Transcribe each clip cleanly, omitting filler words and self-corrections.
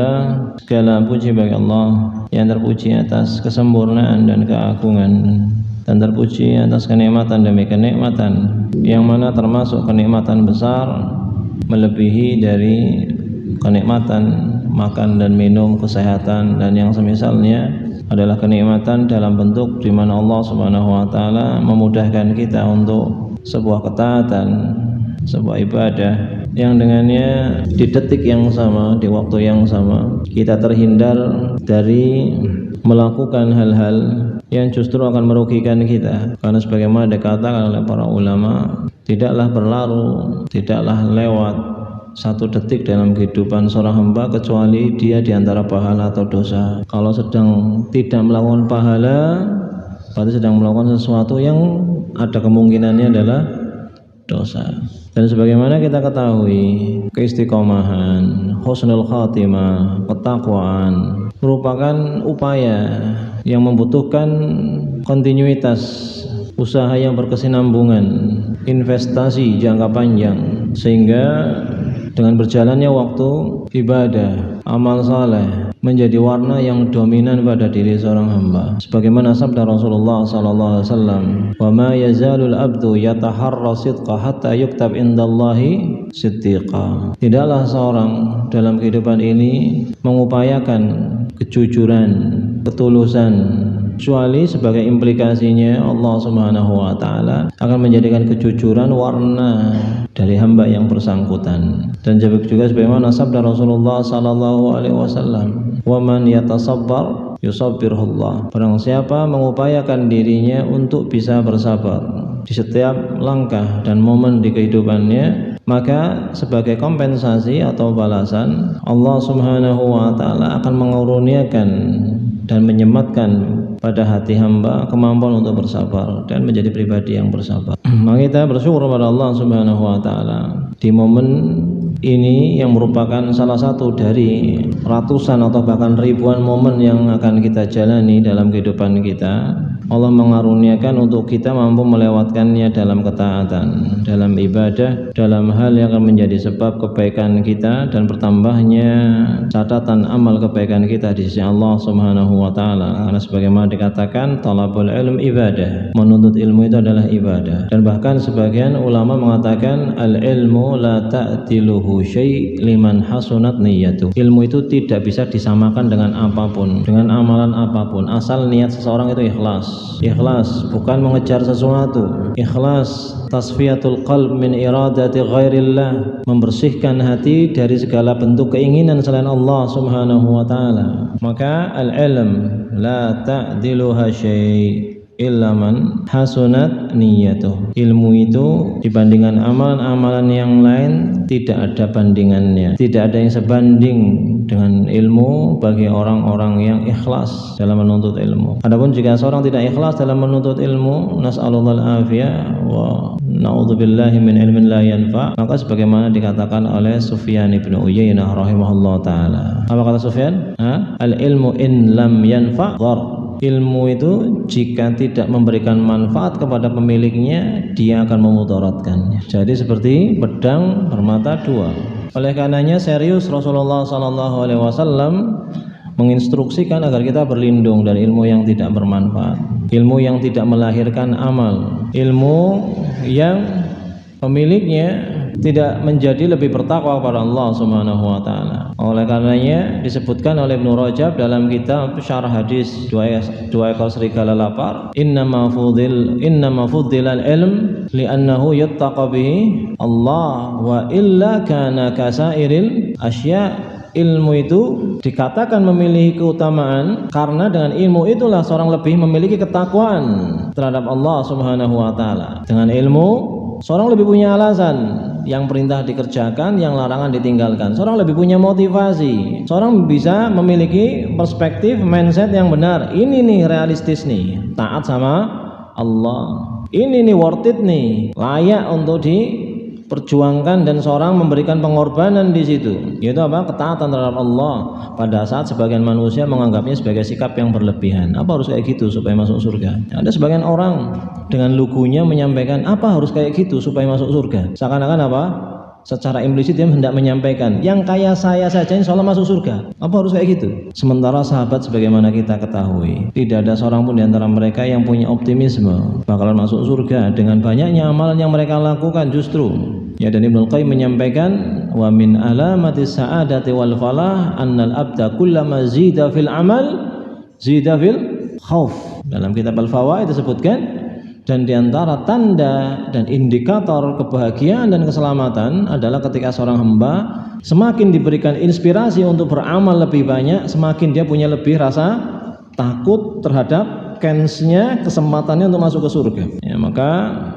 Alhamdulillah, segala puji bagi Allah yang terpuji atas kesempurnaan dan keagungan, dan terpuji atas kenikmatan demi kenikmatan, yang mana termasuk kenikmatan besar melebihi dari kenikmatan makan dan minum, kesehatan dan yang semisalnya adalah kenikmatan dalam bentuk di mana Allah Subhanahu wa taala memudahkan kita untuk sebuah ketaatan, sebuah ibadah yang dengannya di detik yang sama, di waktu yang sama kita terhindar dari melakukan hal-hal yang justru akan merugikan kita. Karena sebagaimana dikatakan oleh para ulama, tidaklah berlalu, tidaklah lewat satu detik dalam kehidupan seorang hamba kecuali dia diantara pahala atau dosa. Kalau sedang tidak melakukan pahala, berarti sedang melakukan sesuatu yang ada kemungkinannya adalah dosa. Dan sebagaimana kita ketahui, keistiqomahan, husnul khatimah, ketakwaan merupakan upaya yang membutuhkan kontinuitas usaha yang berkesinambungan, investasi jangka panjang, sehingga dengan berjalannya waktu, ibadah, amal saleh menjadi warna yang dominan pada diri seorang hamba. Sebagaimana sabda Rasulullah sallallahu alaihi wasallam, "Wa ma yazalul abdu yataharra sidqa hatta yuktab indallahi siddiqa." Tidaklah seorang dalam kehidupan ini mengupayakan kejujuran, ketulusan, kecuali sebagai implikasinya Allah Subhanahu wa taala akan menjadikan kejujuran warna dari hamba yang bersangkutan. Dan juga sebagaimana sabda Rasulullah sallallahu alaihi wasallam, "Wa man yatasabbar yusabbirullah." Barang siapa mengupayakan dirinya untuk bisa bersabar di setiap langkah dan momen di kehidupannya, maka sebagai kompensasi atau balasan Allah Subhanahu wa taala akan mengaruniakan dan menyematkan pada hati hamba kemampuan untuk bersabar dan menjadi pribadi yang bersabar. Maka kita bersyukur kepada Allah Subhanahu wa taala di momen ini yang merupakan salah satu dari ratusan atau bahkan ribuan momen yang akan kita jalani dalam kehidupan kita. Allah mengaruniakan untuk kita mampu melewatkannya dalam ketaatan, dalam ibadah, dalam hal yang akan menjadi sebab kebaikan kita dan bertambahnya catatan amal kebaikan kita di sisi Allah Subhanahu wa taala. Karena sebagaimana dikatakan, talabul ilm ibadah, menuntut ilmu itu adalah ibadah. Dan bahkan sebagian ulama mengatakan al ilmu la ta'tiluhu syai' liman hasunat niyyatuh. Ilmu itu tidak bisa disamakan dengan apapun, dengan amalan apapun, asal niat seseorang itu ikhlas. Ikhlas bukan mengejar sesuatu, ikhlas tasfiyatul qalb min iradati ghairillah, membersihkan hati dari segala bentuk keinginan selain Allah Subhanahu wa taala. Maka al-ilm la ta'diluha syai' illa man hasunat niyyatuh. Ilmu itu dibandingkan amalan-amalan yang lain tidak ada bandingannya, tidak ada yang sebanding dengan ilmu bagi orang-orang yang ikhlas dalam menuntut ilmu. Adapun jika seorang tidak ikhlas dalam menuntut ilmu, nas'alullah al-afiyah wa na'udzubillahi min ilmin la yanfa', maka sebagaimana dikatakan oleh Sufyan bin Uyainah rahimahullah taala. Apa kata Sufyan? Al-ilmu in lam yanfa' dhar. Ilmu itu jika tidak memberikan manfaat kepada pemiliknya, dia akan memudaratkannya. Jadi seperti pedang bermata dua. Oleh karenanya serius Rasulullah SAW menginstruksikan agar kita berlindung dari ilmu yang tidak bermanfaat, ilmu yang tidak melahirkan amal, ilmu yang pemiliknya tidak menjadi lebih bertakwa kepada Allah Subhanahu wa taala. Oleh karenanya disebutkan oleh Ibnu Rajab dalam kitab Syarah Hadis dua ekor serigala lapar, innama fuddilal ilm li'annahu yattaqa bihi Allah wa illa kana kasairil asya'. Ilmu itu dikatakan memiliki keutamaan karena dengan ilmu itulah seorang lebih memiliki ketakwaan terhadap Allah Subhanahu wa taala. Dengan ilmu seorang lebih punya alasan, yang perintah dikerjakan, yang larangan ditinggalkan. Seorang lebih punya motivasi. Seorang bisa memiliki perspektif mindset yang benar. Ini nih realistis nih, taat sama Allah. Ini nih worth it nih, layak untuk diperjuangkan dan seorang memberikan pengorbanan di situ. Yaitu apa? Ketaatan terhadap Allah. Pada saat sebagian manusia menganggapnya sebagai sikap yang berlebihan. Apa harus kayak gitu supaya masuk surga? Ada sebagian orang dengan lugunya menyampaikan apa harus kayak gitu supaya masuk surga. Seakan-akan apa? secara implisit dia hendak menyampaikan, yang kaya saya saja insya Allah masuk surga. Apa harus kayak gitu? Sementara sahabat sebagaimana kita ketahui, tidak ada seorang pun di antara mereka yang punya optimisme bakalan masuk surga dengan banyaknya amalan yang mereka lakukan. Justru ya, dan Ibnu Qayyim menyampaikan, wa min alamati sa'adati wal falah annal abda kullama zida fil amal zida fil khauf. Dalam kitab Al-Fawaid disebutkan, dan diantara tanda dan indikator kebahagiaan dan keselamatan adalah ketika seorang hamba semakin diberikan inspirasi untuk beramal lebih banyak, semakin dia punya lebih rasa takut terhadap chance-nya, kesempatannya untuk masuk ke surga. Ya, maka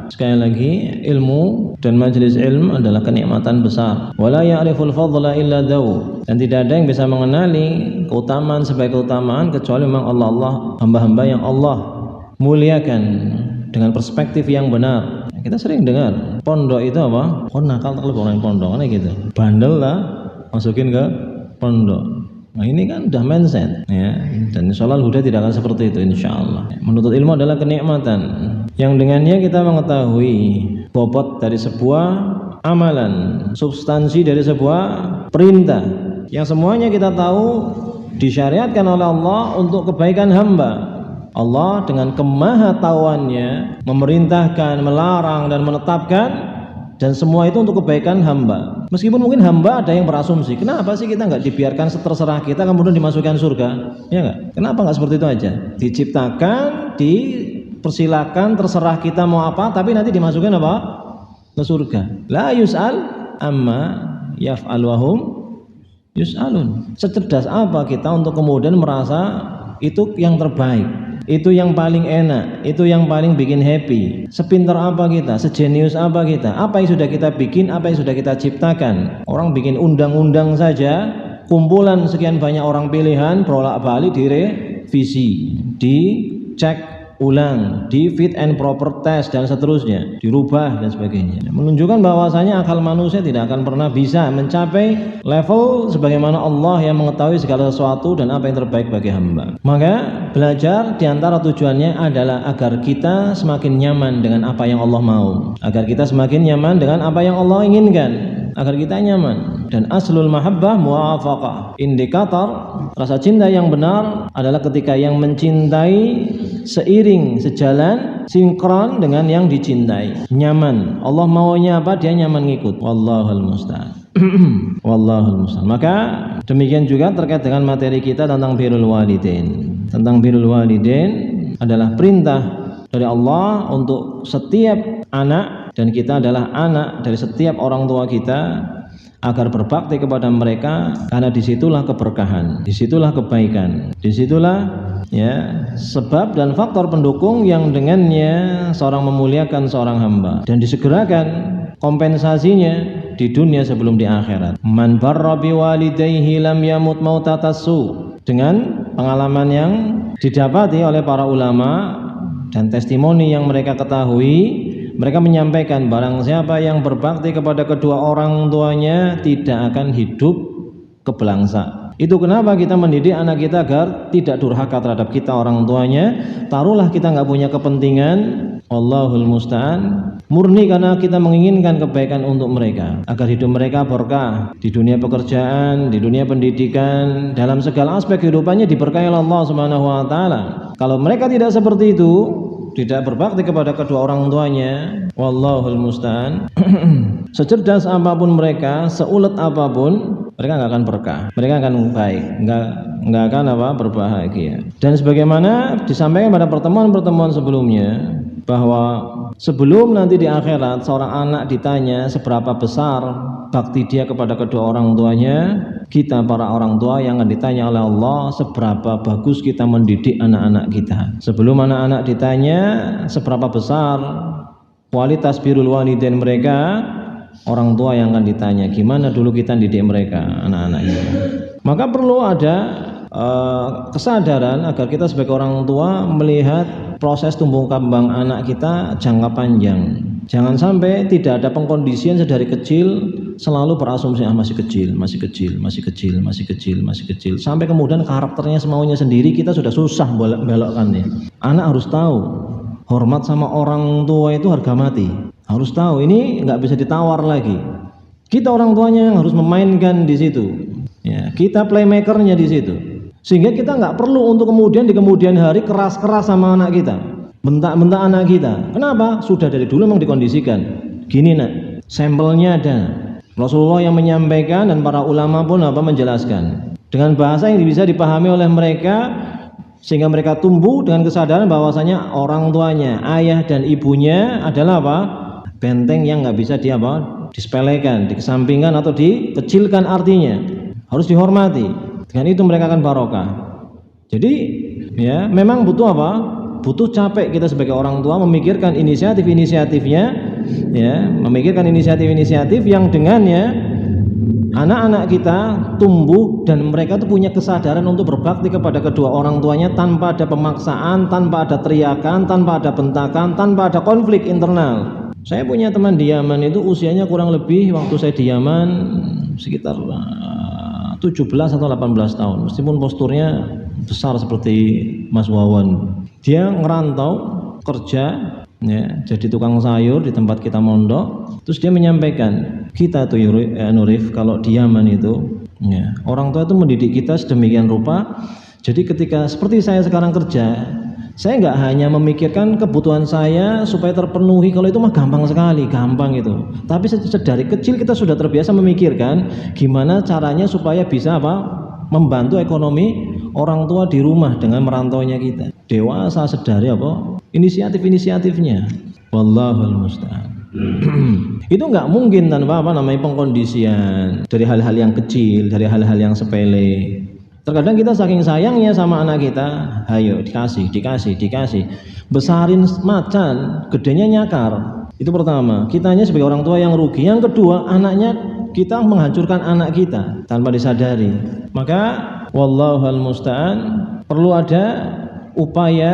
sekali lagi, ilmu dan majelis ilmu adalah kenikmatan besar. Wala ya'riful fadla illa dawu. Dan tidak ada yang bisa mengenali keutamaan sebagai keutamaan kecuali memang Allah, hamba-hamba yang Allah muliakan dengan perspektif yang benar. Kita sering dengar pondok itu apa? Oh, nakal tak lebih orang pondok, kan gitu. Bandel lah masukin ke pondok. Nah, ini kan udah mindset ya. Dan insyaallah huda tidak akan seperti itu insyaallah. Menuntut ilmu adalah kenikmatan yang dengannya kita mengetahui bobot dari sebuah amalan, substansi dari sebuah perintah yang semuanya kita tahu disyariatkan oleh Allah untuk kebaikan hamba. Allah dengan kemahatauannya memerintahkan, melarang dan menetapkan, dan semua itu untuk kebaikan hamba. Meskipun mungkin hamba ada yang berasumsi, kenapa sih kita nggak dibiarkan terserah kita kemudian dimasukkan surga? Ya nggak? Kenapa nggak seperti itu aja? Diciptakan, dipersilakan, terserah kita mau apa, tapi nanti dimasukkan apa? Ke surga. La yus'al amma yaf'al wa hum yus'alun. Secerdas apa kita untuk kemudian merasa itu yang terbaik, itu yang paling enak, itu yang paling bikin happy? Sepintar apa kita, sejenius apa kita, apa yang sudah kita bikin, apa yang sudah kita ciptakan? Orang bikin undang-undang saja, kumpulan sekian banyak orang pilihan, bolak-balik direvisi, dicek ulang, di fit and proper test dan seterusnya, dirubah dan sebagainya, menunjukkan bahwasanya akal manusia tidak akan pernah bisa mencapai level sebagaimana Allah yang mengetahui segala sesuatu dan apa yang terbaik bagi hamba. Maka belajar diantara tujuannya adalah agar kita semakin nyaman dengan apa yang Allah mau, agar kita semakin nyaman dengan apa yang Allah inginkan, agar kita nyaman. Dan aslul mahabbah muwafaqah, indikator rasa cinta yang benar adalah ketika yang mencintai seiring, sejalan, sinkron dengan yang dicintai, nyaman. Allah maunya apa, dia nyaman ngikut. Wallahul musta'an. Wallahul musta'an. Maka demikian juga terkait dengan materi kita tentang birrul walidain. Tentang birrul walidain adalah perintah dari Allah untuk setiap anak, dan kita adalah anak dari setiap orang tua kita, agar berbakti kepada mereka, karena disitulah keberkahan, disitulah kebaikan, disitulah ya sebab dan faktor pendukung yang dengannya seorang memuliakan seorang hamba, dan disegerakan kompensasinya di dunia sebelum di akhirat. Man barra biwalidayhi lam yamut mautatassu. Dengan pengalaman yang didapati oleh para ulama dan testimoni yang mereka ketahui, mereka menyampaikan barang siapa yang berbakti kepada kedua orang tuanya tidak akan hidup kebelangsa. Itu kenapa kita mendidik anak kita agar tidak durhaka terhadap kita orang tuanya. Taruhlah kita nggak punya kepentingan, Allahul musta'an, murni karena kita menginginkan kebaikan untuk mereka, agar hidup mereka berkah di dunia pekerjaan, di dunia pendidikan, dalam segala aspek kehidupannya diberkahi oleh Allah Subhanahu wa taala. Kalau mereka tidak seperti itu, tidak berbakti kepada kedua orang tuanya, wallahul musta'an, secerdas apapun mereka, seulet apapun, mereka nggak akan berkah, mereka akan baik, nggak akan berbahagia. Dan sebagaimana disampaikan pada pertemuan-pertemuan sebelumnya, bahwa sebelum nanti di akhirat seorang anak ditanya seberapa besar bakti dia kepada kedua orang tuanya, kita para orang tua yang akan ditanya oleh Allah seberapa bagus kita mendidik anak-anak kita. Sebelum anak-anak ditanya seberapa besar kualitas birrul walidain mereka, orang tua yang akan ditanya gimana dulu kita didik mereka, anak-anaknya. Maka perlu ada kesadaran agar kita sebagai orang tua melihat proses tumbuh kembang anak kita jangka panjang. Jangan sampai tidak ada pengkondisian sedari kecil, selalu berasumsi masih kecil, sampai kemudian karakternya semaunya sendiri, kita sudah susah belokkannya. Anak harus tahu hormat sama orang tua itu harga mati, harus tahu ini nggak bisa ditawar lagi. Kita orang tuanya yang harus memainkan di situ. Ya, kita playmakernya di situ. Sehingga kita nggak perlu untuk kemudian di kemudian hari keras-keras sama anak kita, bentak-bentak anak kita. Kenapa? Sudah dari dulu memang dikondisikan. Gini nak, sampelnya ada. Rasulullah yang menyampaikan dan para ulama pun menjelaskan dengan bahasa yang bisa dipahami oleh mereka, sehingga mereka tumbuh dengan kesadaran bahwasanya orang tuanya, ayah dan ibunya adalah benteng yang nggak bisa disepelekan, dikesampingkan atau dikecilkan, artinya harus dihormati. Dengan itu mereka akan barokah. Jadi ya memang butuh butuh capek kita sebagai orang tua memikirkan inisiatif-inisiatifnya, ya, memikirkan inisiatif-inisiatif yang dengannya anak-anak kita tumbuh dan mereka tuh punya kesadaran untuk berbakti kepada kedua orang tuanya tanpa ada pemaksaan, tanpa ada teriakan, tanpa ada bentakan, tanpa ada konflik internal. Saya punya teman di Yaman itu usianya kurang lebih waktu saya di Yaman sekitar 17 atau 18 tahun, meskipun posturnya besar seperti Mas Wawan. Dia ngerantau kerja, ya, jadi tukang sayur di tempat kita mondok. Terus dia menyampaikan, kita tuh Nurif, kalau di Yaman itu, ya, orang tua itu mendidik kita sedemikian rupa. Jadi ketika seperti saya sekarang kerja, saya nggak hanya memikirkan kebutuhan saya supaya terpenuhi, kalau itu mah gampang sekali, gampang itu. Tapi dari kecil kita sudah terbiasa memikirkan gimana caranya supaya bisa membantu ekonomi orang tua di rumah dengan merantaunya kita. Dewasa sedari inisiatif-inisiatifnya. Wallahul musta'an. Itu nggak mungkin tanpa pengkondisian dari hal-hal yang kecil, dari hal-hal yang sepele. Terkadang kita saking sayangnya sama anak kita, ayo dikasih, besarin macan, gedenya nyakar. Itu pertama, kitanya sebagai orang tua yang rugi. Yang kedua, anaknya kita menghancurkan anak kita tanpa disadari. Maka wallahul musta'an, perlu ada upaya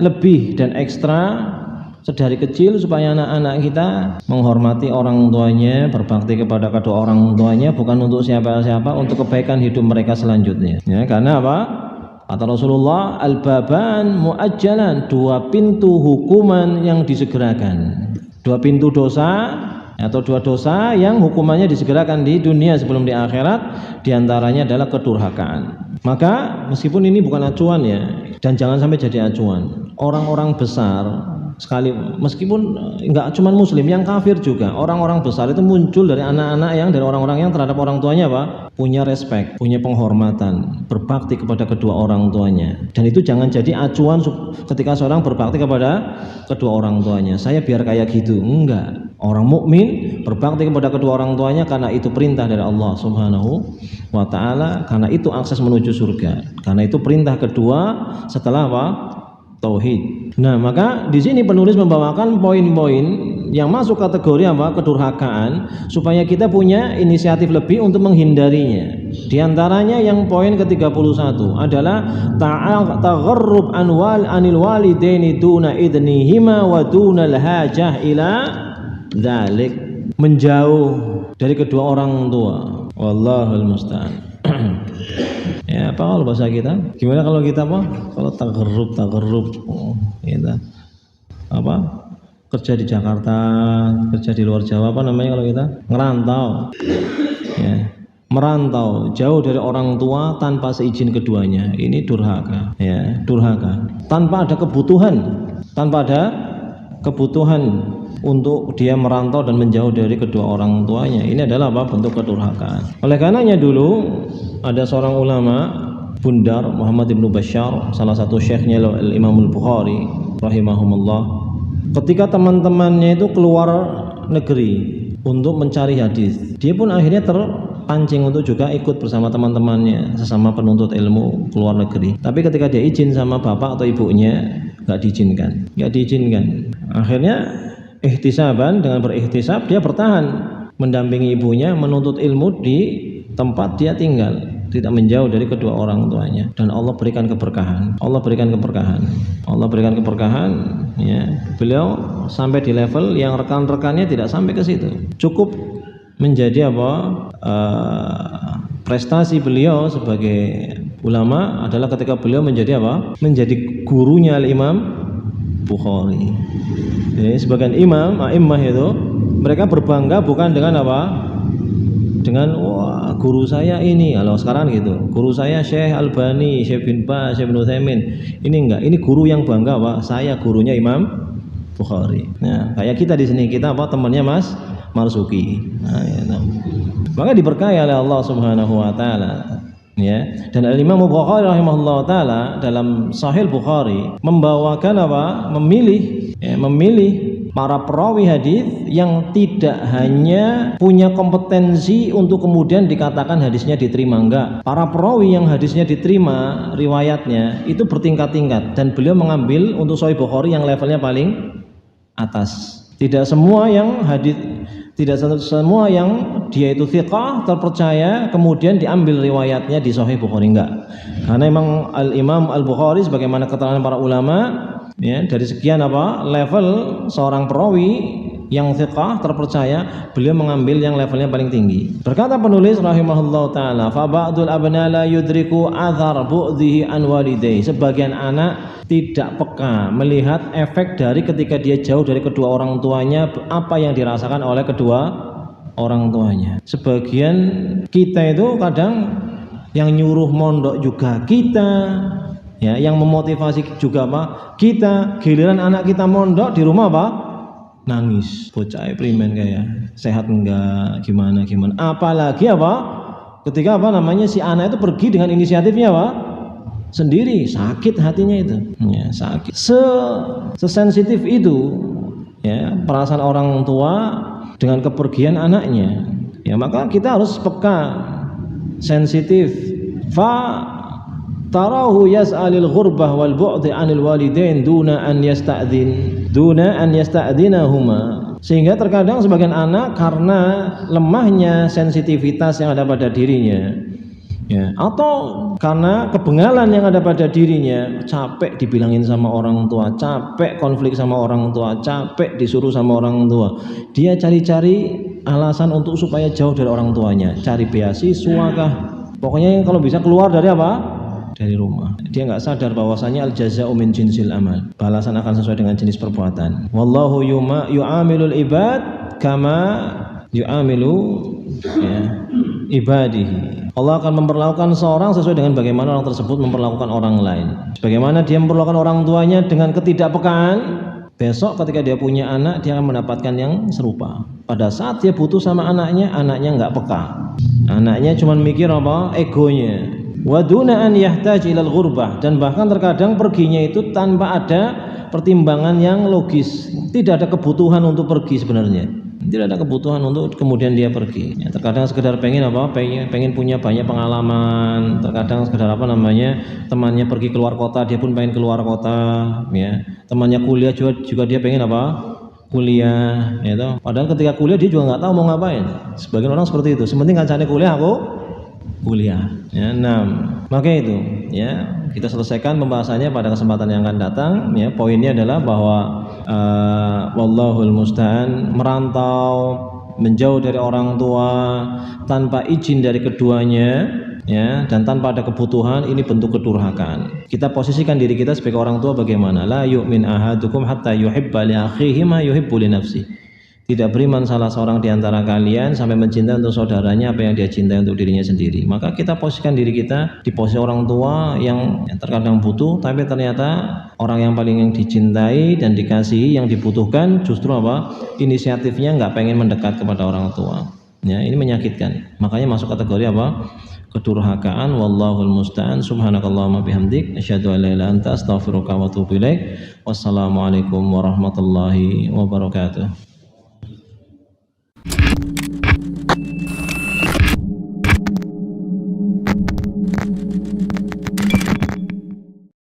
lebih dan ekstra sedari kecil supaya anak-anak kita menghormati orang tuanya, berbakti kepada kedua orang tuanya, bukan untuk siapa-siapa, untuk kebaikan hidup mereka selanjutnya. Ya, karena kata Rasulullah, al-baban muajjalan, dua pintu hukuman yang disegerakan. Dua pintu dosa atau dua dosa yang hukumannya disegerakan di dunia sebelum di akhirat, diantaranya adalah kedurhakaan. Maka meskipun ini bukan acuan ya, dan jangan sampai jadi acuan, orang-orang besar sekali, meskipun enggak cuma muslim, yang kafir juga, orang-orang besar itu muncul dari anak-anak yang dari orang-orang yang terhadap orang tuanya punya respect, punya penghormatan, berbakti kepada kedua orang tuanya. Dan itu jangan jadi acuan ketika seorang berbakti kepada kedua orang tuanya. Saya biar kayak gitu, enggak. Orang mukmin berbakti kepada kedua orang tuanya karena itu perintah dari Allah Subhanahu wa taala, karena itu akses menuju surga. Karena itu perintah kedua setelah tauhid. Nah, maka di sini penulis membawakan poin-poin yang masuk kategori kedurhakaan supaya kita punya inisiatif lebih untuk menghindarinya. Di antaranya yang poin ke-31 adalah tagharrub anil walidaini duna idnihima wa dunal hajah ila dzalik, menjauh dari kedua orang tua. Wallahul musta'an. Ya, apa kalau bahasa kita? Gimana kalau kita kalau tagerrub kita kerja di Jakarta, kerja di luar Jawa, apa namanya kalau kita? Ngerantau. Ya, merantau jauh dari orang tua tanpa seizin keduanya. Ini durhaka, ya, durhaka. Tanpa ada kebutuhan untuk dia merantau dan menjauh dari kedua orang tuanya. Ini adalah bentuk kedurhakaan. Oleh karenanya dulu ada seorang ulama, Bundar Muhammad ibnu Bashar, salah satu syekhnya Imam Al-Bukhari rahimahumullah, ketika teman-temannya itu keluar negeri untuk mencari hadis, dia pun akhirnya terpancing untuk juga ikut bersama teman-temannya sesama penuntut ilmu keluar negeri. Tapi ketika dia izin sama bapak atau ibunya, nggak diizinkan. Akhirnya ihtisaban, dengan berikhtisab dia bertahan mendampingi ibunya menuntut ilmu di tempat dia tinggal, tidak menjauh dari kedua orang tuanya, dan Allah berikan keberkahan. Ya, beliau sampai di level yang rekan-rekannya tidak sampai ke situ. Cukup menjadi prestasi beliau sebagai ulama adalah ketika beliau menjadi menjadi gurunya Imam Bukhari. Jadi sebagian a'immah itu mereka berbangga bukan dengan dengan wah guru saya ini, kalau sekarang gitu, guru saya Syekh Albani, Syekh bin Baz, Syekh bin Utsaimin. Ini enggak, ini guru yang bangga Pak, saya gurunya Imam Bukhari. Nah, kayak kita di sini, kita apa temannya Mas Marzuki. Nah, ya, nah. Maka diberkahi oleh Allah Subhanahu wa taala. Ya, dan Imam Bukhari rahimahullah taala dalam Sahih Bukhari membawakan apa? Memilih para perawi hadis yang tidak hanya punya kompetensi untuk kemudian dikatakan hadisnya diterima, enggak. Para perawi yang hadisnya diterima riwayatnya itu bertingkat-tingkat, dan beliau mengambil untuk Sahih Bukhari yang levelnya paling atas. Tidak semua yang dia itu thiqah, terpercaya, kemudian diambil riwayatnya di Sahih Bukhari, enggak. Karena memang Imam Al-Bukhari sebagaimana keterangan para ulama, ya, dari sekian level seorang perawi yang thiqah, terpercaya, beliau mengambil yang levelnya paling tinggi. Berkata penulis rahimahullah taala, fa ba'dul abna la yudriku athar bu'dhihi an walidayhi. Sebagian anak tidak peka melihat efek dari ketika dia jauh dari kedua orang tuanya, apa yang dirasakan oleh kedua orang tuanya. Sebagian kita itu kadang yang nyuruh mondok juga kita, ya, yang memotivasi juga kita. Giliran anak kita mondok di rumah nangis, bocah primen kayak sehat enggak, gimana. Apalagi ketika si anak itu pergi dengan inisiatifnya sendiri, sakit hatinya itu, ya, sakit. Sesensitif itu, ya, perasaan orang tua dengan kepergian anaknya, ya, maka kita harus peka, sensitif. Fa tarahu yas'alil ghurbah wal bu'di 'anil walidain duna an yasta'dinahuma. Sehingga terkadang sebagian anak karena lemahnya sensitivitas yang ada pada dirinya, ya, atau karena kebengalan yang ada pada dirinya, capek dibilangin sama orang tua, capek konflik sama orang tua, capek disuruh sama orang tua, dia cari-cari alasan untuk supaya jauh dari orang tuanya, cari beasiswa kah, pokoknya kalau bisa keluar dari dari rumah. Dia nggak sadar bahwasanya al jazaa'u min jinsil amal, balasan akan sesuai dengan jenis perbuatan. Wallahu yu'amilul ibad kama yu'amilu, ya, ibadihi. Allah akan memperlakukan seorang sesuai dengan bagaimana orang tersebut memperlakukan orang lain. Sebagaimana dia memperlakukan orang tuanya dengan ketidakpekaan, besok ketika dia punya anak, dia akan mendapatkan yang serupa. Pada saat dia butuh sama anaknya nggak peka. Anaknya cuma mikir egonya. Waduna an yahtaj ilal ghurbah, dan bahkan terkadang perginya itu tanpa ada pertimbangan yang logis. Tidak ada kebutuhan untuk pergi sebenarnya. Tidak ada kebutuhan untuk kemudian dia pergi. Ya, terkadang sekedar pengen punya banyak pengalaman. Terkadang sekedar temannya pergi keluar kota, dia pun pengen keluar kota. Ya, temannya kuliah juga dia pengen kuliah. Ya, padahal ketika kuliah dia juga nggak tahu mau ngapain. Sebagian orang seperti itu. Sementing kancane kuliah, aku kuliah. Ya, maka itu, ya, kita selesaikan pembahasannya pada kesempatan yang akan datang. Ya, poinnya adalah bahwa wallahul musta'an, merantau, menjauh dari orang tua tanpa izin dari keduanya, ya, dan tanpa ada kebutuhan, ini bentuk kedurhakaan. Kita posisikan diri kita sebagai orang tua bagaimana? La yu'min ahadukum hatta yuhibba li akhihi ma yuhibbu li nafsihi. Tidak beriman salah seorang di antara kalian sampai mencintai untuk saudaranya apa yang dia cintai untuk dirinya sendiri. Maka kita posisikan diri kita di posisi orang tua yang terkadang butuh, tapi ternyata orang yang paling dicintai dan dikasihi, yang dibutuhkan justru inisiatifnya nggak pengen mendekat kepada orang tua. Ya, ini menyakitkan. Makanya masuk kategori kedurhakaan. Wallahul musta'an. Subhanakallahumma bihamdik, asyhadu an la ilaha illa anta, astaghfiruka wa atubu ilaik. Wassalamualaikum warahmatullahi wabarakatuh.